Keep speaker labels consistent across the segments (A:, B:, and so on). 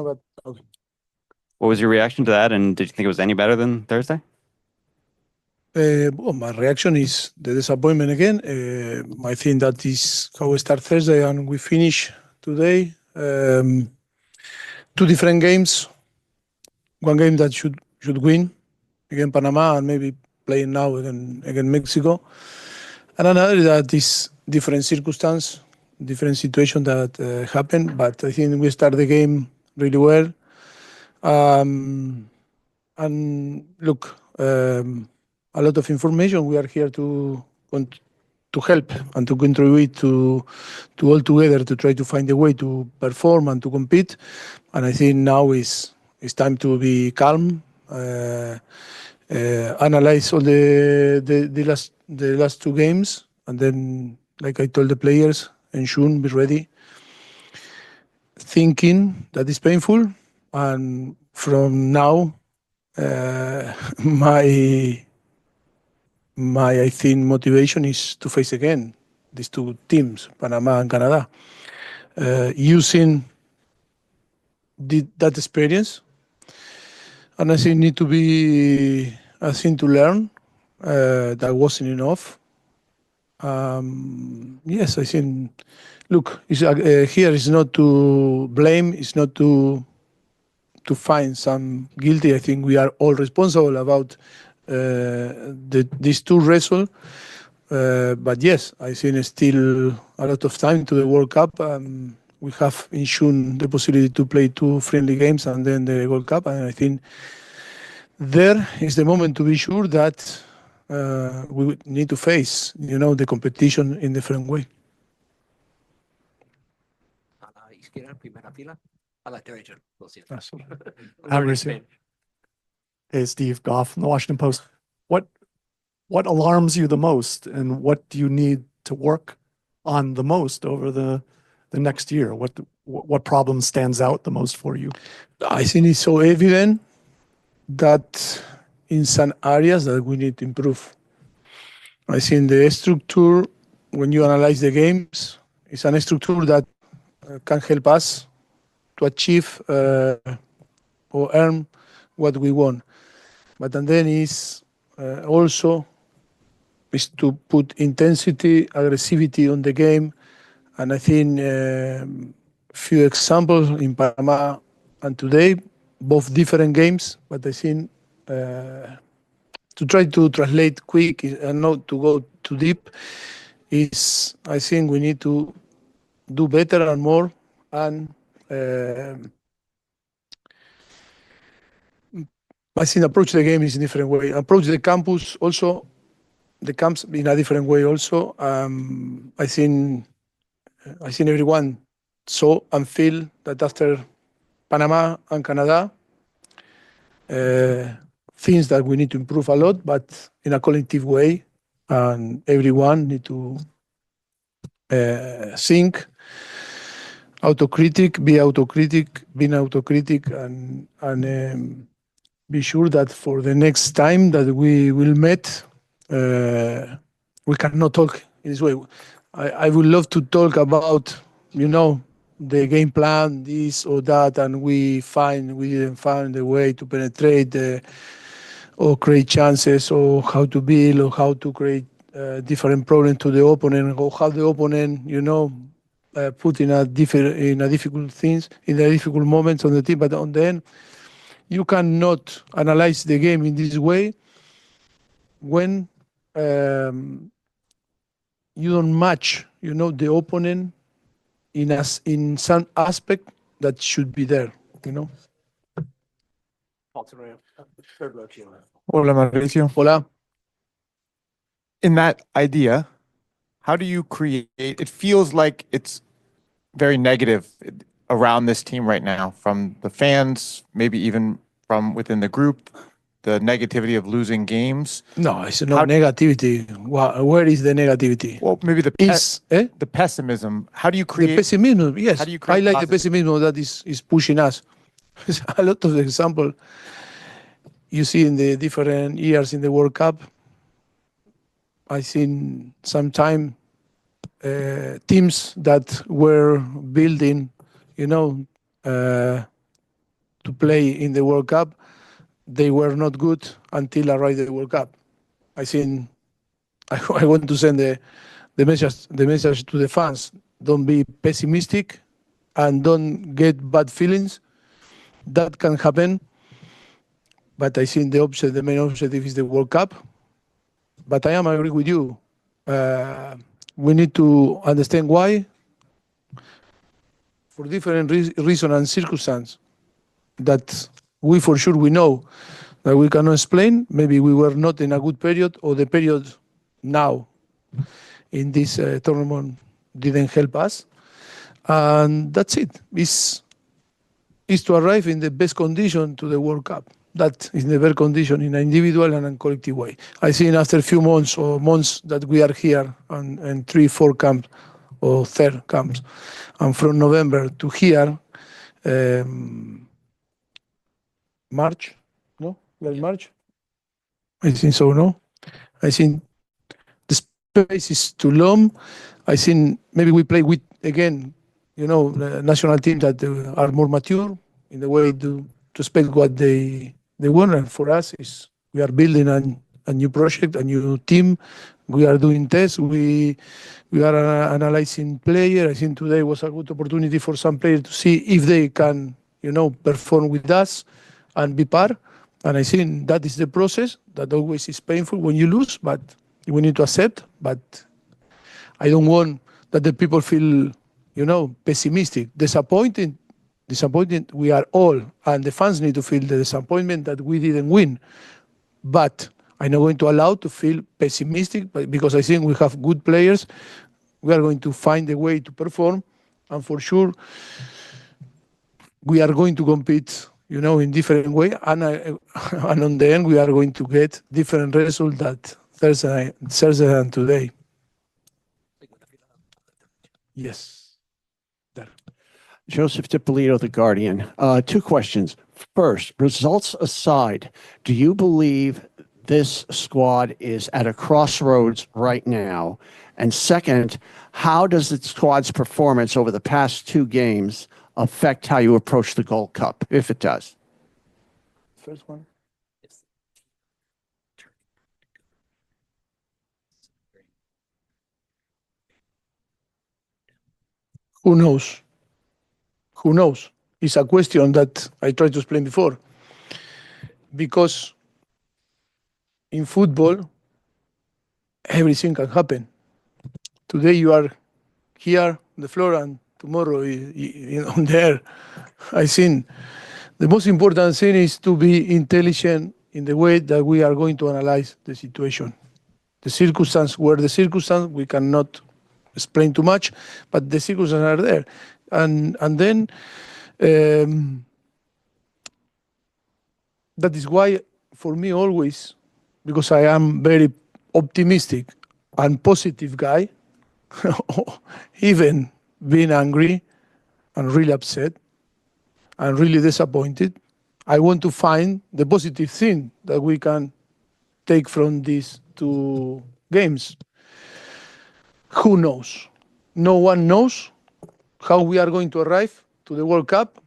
A: but okay.
B: What was your reaction to that, and did you think it was any better than Thursday?
A: Well, my reaction is the disappointment again. I think that is how we start Thursday and we finish today. Two different games. One game that should win against Panama and maybe playing now against Mexico. And another that is different circumstance, different situation that happened. But I think we start the game really well. And look, a lot of information. We are here to help and to contribute to all together to try to find a way to perform and to compete. And I think now is time to be calm, analyze all the last two games, and then, like I told the players, and soon be ready. Thinking that is painful, and from now, my I think motivation is to face again these two teams, Panama and Canada, using that experience, and I think need to be a thing to learn. That wasn't enough. Yes, I think. Look, here is not to blame. It's not to find some guilty. I think we are all responsible about these two results. But yes, I think still a lot of time to the World Cup. We have in June the possibility to play two friendly games and then the World Cup. And I think there is the moment to be sure that we need to face, the competition in different way.
C: A la izquierda, primera fila. A la derecha, lo siento.
D: Hey, Steve Goff from the Washington Post. What alarms you the most, and what do you need to work on the most over the next year? What problem stands out the most for you?
A: I think it's so evident that in some areas that we need to improve. I think the structure, when you analyze the games, is a structure that can help us to achieve or earn what we want. But then is also is to put intensity, aggressivity on the game. And I think few examples in Panama and today, both different games, but I think to try to translate quick and not to go too deep is, I think we need to do better and more, and I think approach the game is in a different way. Approach the campus also, the camps in a different way also. I think everyone saw and feel that after Panama and Canada, things that we need to improve a lot, but in a collective way, and everyone need to think, being autocritic, and be sure that for the next time that we will meet, we cannot talk in this way. I would love to talk about, the game plan, this or that, and we didn't find a way to penetrate or create chances, or how to build, or how to create different problems to the opponent, or how the opponent, put in a difficult things, in the difficult moments on the team. But on the end, you cannot analyze the game in this way when you don't match, the opponent in some aspect that should be there,
E: Hola, Mauricio.
A: Hola.
E: In that idea, how do you create, it feels like it's very negative around this team right now, from the fans, maybe even from within the group, the negativity of losing games.
A: No, it's not negativity. Where is the negativity?
E: Well, maybe the pessimism. How do you create?
A: The pessimism, yes.
E: How do you create
A: I like the pessimism that is pushing us. A lot of example you see in the different years in the World Cup. I think sometime teams that were building, play in the World Cup, they were not good until arrived the World Cup. I think I want to send the message to the fans. Don't be pessimistic and don't get bad feelings. That can happen. But I think the main objective is the World Cup. But I am agree with you. We need to understand why, for different reason and circumstance, that we for sure we know that we cannot explain. Maybe we were not in a good period, or the period now in this tournament didn't help us. And that's it. Is to arrive in the best condition to the World Cup. That is the best condition in an individual and a collective way. I think after a few months or months that we are here and 3-4 camps or third camps, and from November to here, March, no? Well, March? I think so, no? I think the space is too long. I think maybe we play with, again, the national teams that are more mature in the way to expect what they want. And for us, we are building a new project, a new team. We are doing tests. We are analyzing players. I think today was a good opportunity for some players to see if they can, perform with us and be part. And I think that is the process that always is painful when you lose, but we need to accept. But I don't want that the people feel, pessimistic, disappointed. We are all, and the fans need to feel the disappointment that we didn't win. But I'm not going to allow to feel pessimistic, because I think we have good players. We are going to find a way to perform, and for sure, we are going to compete, in different way. And on the end, we are going to get different results that Thursday and today. Yes. There.
F: Joseph DiPolito, The Guardian. Two questions. First, results aside, do you believe this squad is at a crossroads right now? And second, how does the squad's performance over the past 2 games affect how you approach the Gold Cup, if it does?
A: First one. Who knows? Who knows? It's a question that I tried to explain before. Because in football, everything can happen. Today you are here on the floor, and tomorrow on the air. I think the most important thing is to be intelligent in the way that we are going to analyze the situation. The circumstance, we cannot explain too much, but the circumstances are there. And then that is why, for me, always, because I am very optimistic and positive guy, even being angry and really upset and really disappointed, I want to find the positive thing that we can take from these 2 games. Who knows? No one knows how we are going to arrive to the World Cup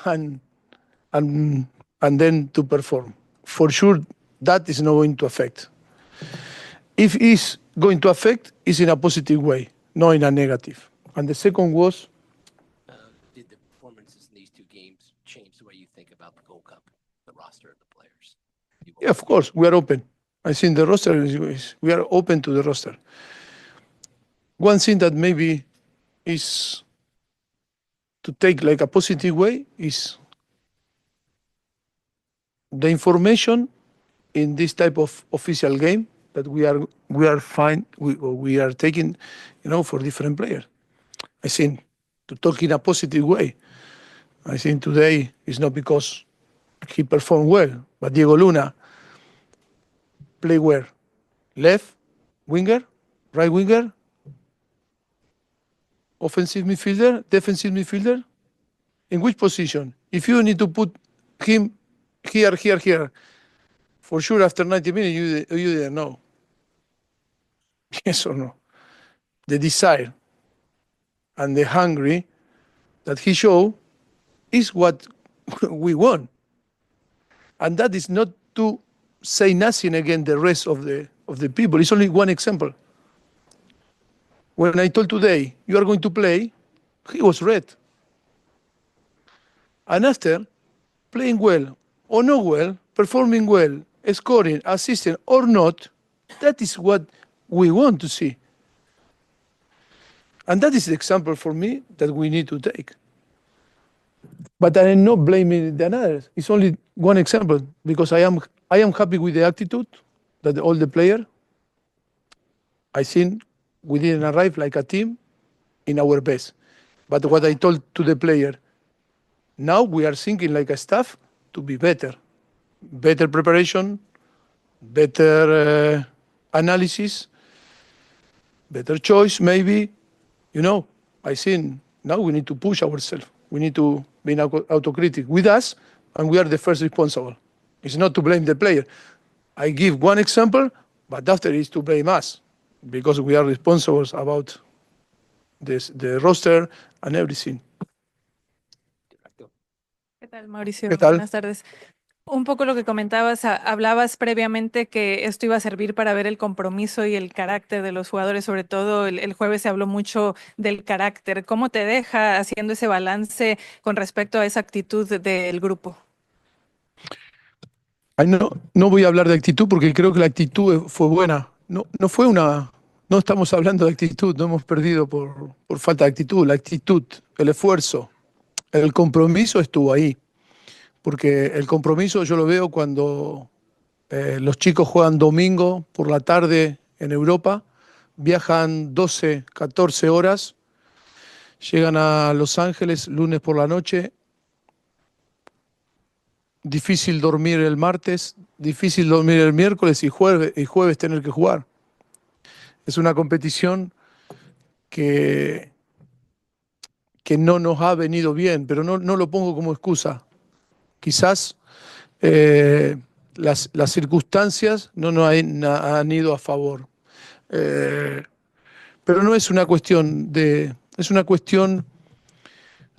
A: and then to perform. For sure, that is not going to affect. If it's going to affect, it's in a positive way, not in a negative. And the second was,
C: Did the performances in these 2 games change the way you think about the Gold Cup, the roster of the players?
A: yeah, of course, we are open. I think the roster we are open to the roster. One thing that maybe is to take like a positive way is the information in this type of official game that we are taking, for different players. I think to talk in a positive way. I think today is not because he performed well, but Diego Luna play where? Left winger, right winger, offensive midfielder, defensive midfielder. In which position? If you need to put him here, for sure after 90 minutes you didn't know. Yes or no? The desire and the hungry that he showed is what we won. And that is not to say nothing against the rest of the people. It's only one example. When I told today, you are going to play, he was red. And after, playing well or not well, performing well, scoring, assisting or not, that is what we want to see. And that is the example for me that we need to take. But I am not blaming the others. It's only one example because I am happy with the attitude that all the players. I think we didn't arrive like a team in our best. But what I told to the player, now we are thinking like a staff to be better. Better preparation, better analysis, better choice maybe. You know, I think now we need to push ourselves. We need to be autocritic with us, and we are the first responsible. It's not to blame the player. I give one example, but after it's to blame us, because we are responsible about this, the roster and everything.
G: ¿Qué tal, Mauricio?
A: ¿Qué tal?
G: Buenas tardes. Un poco lo que comentabas, hablabas previamente que esto iba a servir para ver el compromiso y el carácter de los jugadores, sobre todo el jueves se habló mucho del carácter. ¿Cómo te deja haciendo ese balance con respecto a esa actitud del grupo?
A: Ay, no voy a hablar de actitud porque creo que la actitud fue buena. No estamos hablando de actitud, no hemos perdido por falta de actitud. La actitud, el esfuerzo, el compromiso estuvo ahí. Porque el compromiso yo lo veo cuando los chicos juegan domingo por la tarde en Europa, viajan 12, 14 horas, llegan a Los Ángeles lunes por la noche, difícil dormir el martes, difícil dormir el miércoles y jueves tener que jugar. Es una competición que no nos ha venido bien, pero no lo pongo como excusa. Quizás las circunstancias no nos han ido a favor. Pero no es una cuestión es una cuestión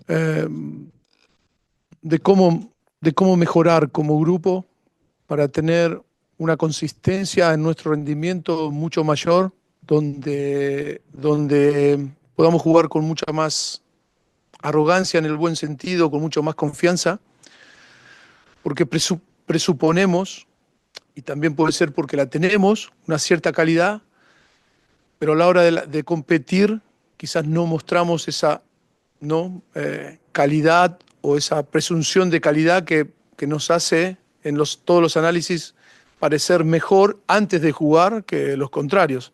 A: de cómo mejorar como grupo para tener una consistencia en nuestro rendimiento mucho mayor, donde podamos jugar con mucha más arrogancia en el buen sentido, con mucho más confianza, porque presuponemos, y también puede ser porque la tenemos, una cierta calidad, pero a la hora de competir quizás no mostramos esa calidad o esa presunción de calidad que nos hace en todos los análisis parecer mejor antes de jugar que los contrarios.